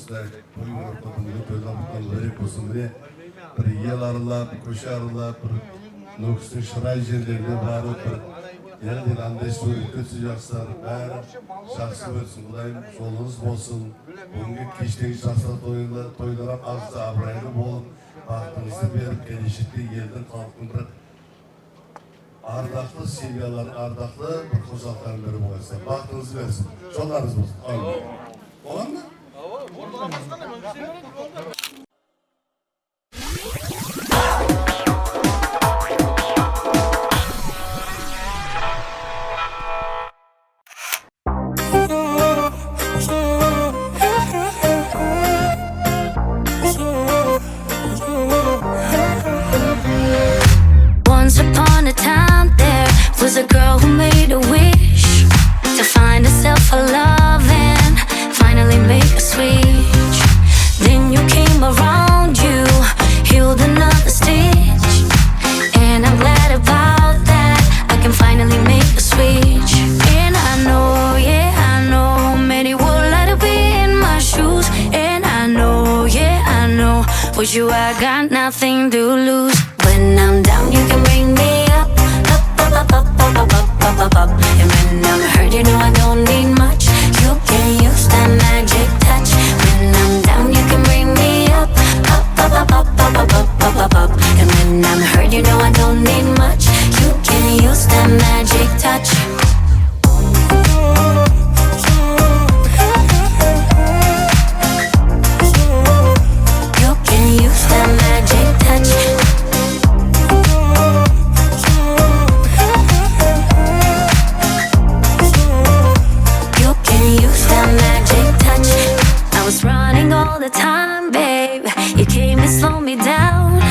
осындай той ортасында тойлап лайық болсын міне бір ел аралап көше аралап бір нөкістің шырай жерлеріне барып бір яғни андай суретке түсіп жатсыздар бәрі жақсы өтсін Құдайым жолыңыз болсын бүгінгі кештегі жастар тойлар ағысы абырайлы болып бақытыңызды беріп келешекте елдің халықтың бір ардақты семьялар ардақты бір қожалықтардың бірі болсын бақытыңыз берсін жолдарыңыз болсын болады ма? Once upon a time there was a girl who made a wish to find herself a love and finally make a switch. Then you came around, you healed another stitch, and I'm glad about that. I can finally make a switch. And I know, yeah, I know many would like to be in my shoes. And I know, yeah, I know with you I got nothing to lose. When I'm down you can bring me up, up, up, up, up, up, up, up, up, up. And when I'm hurt you know I don't need much. You can use that magic touch. When I'm down you can bring me up, up, up, up, up, up, up, up, up, up. And when I'm hurt you know I don't need much. You can use that magic touch. You can use that magic touch. You can use that magic touch. I was running all the time, babe. You came and slowed me down.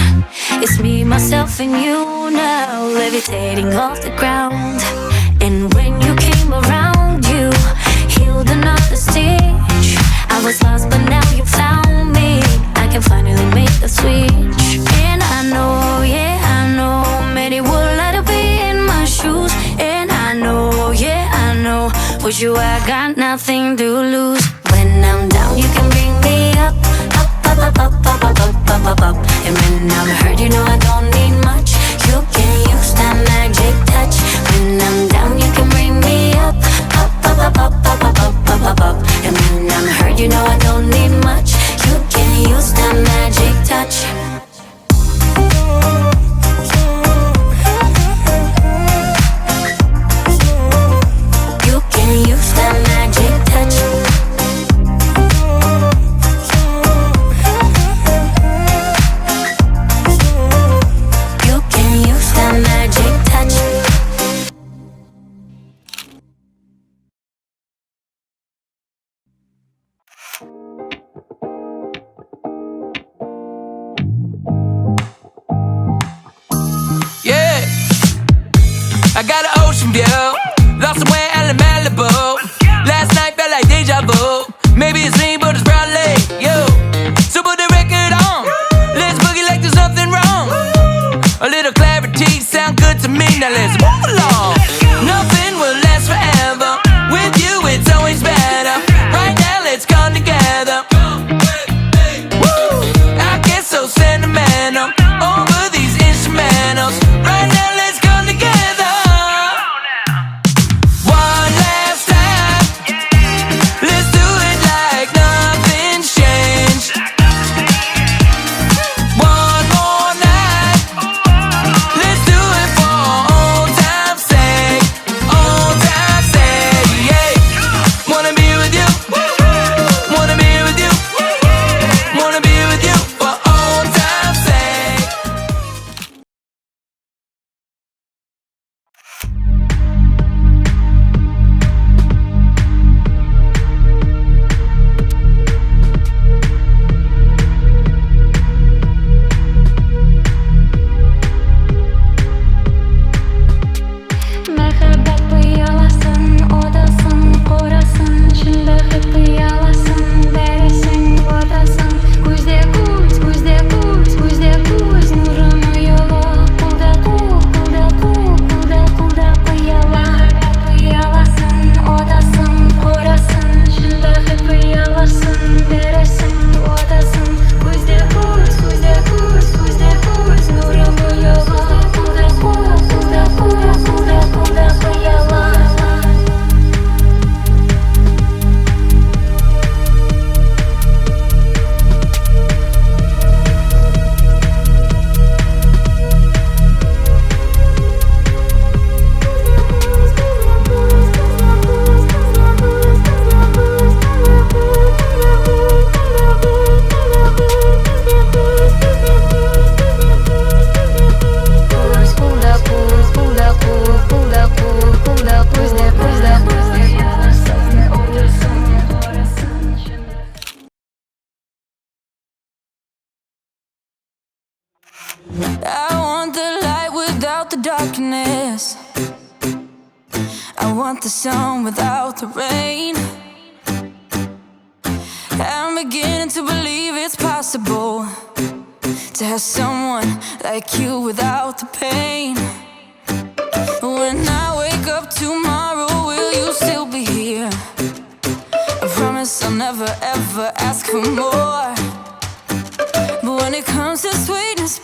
It's me, myself, and you now, levitating off the ground. And when you came around, you healed another stitch. I was lost, but now you found me. I can finally make the switch. And I know, yeah, I know many would like to be in my shoes. And I know, yeah, I know with you I got nothing to lose. When I'm down, you can bring me up, up, up, up, up, up, up, up, up, up, up. And when I'm hurt, you know I don't need much. You can use that magic touch. When I'm down, you can bring me up, up, up, up, up, up, up, up, up, up, up. And when I'm hurt, you know I don't need much. You can use that magic touch. You can use that magic touch. You can use that magic touch. Yeah, I got an ocean view, lost somewhere out in Malibu. Last night felt like deja vu. Maybe it's me, but it's probably you. So put the record on, let's boogie like there's nothing wrong. A little clarity sound good to me, now let's move along. Nothing will last forever, with you it's always better. Right now let's come together. Woo! I get so sentimental over these instrumentals. Right now let's come together. One last time, let's do it like nothing's changed. One more night, let's do it for old time's sake. Old time's sake, yeah. Wanna be with you, wanna be with you, wanna be with you for old time's sake. I want the light without the darkness. I want the sun without the rain. I'm beginning to believe it's possible to have someone like you without the pain. When I wake up tomorrow, will you still be here? I promise I'll never ever ask for more. But when it comes to sweetness,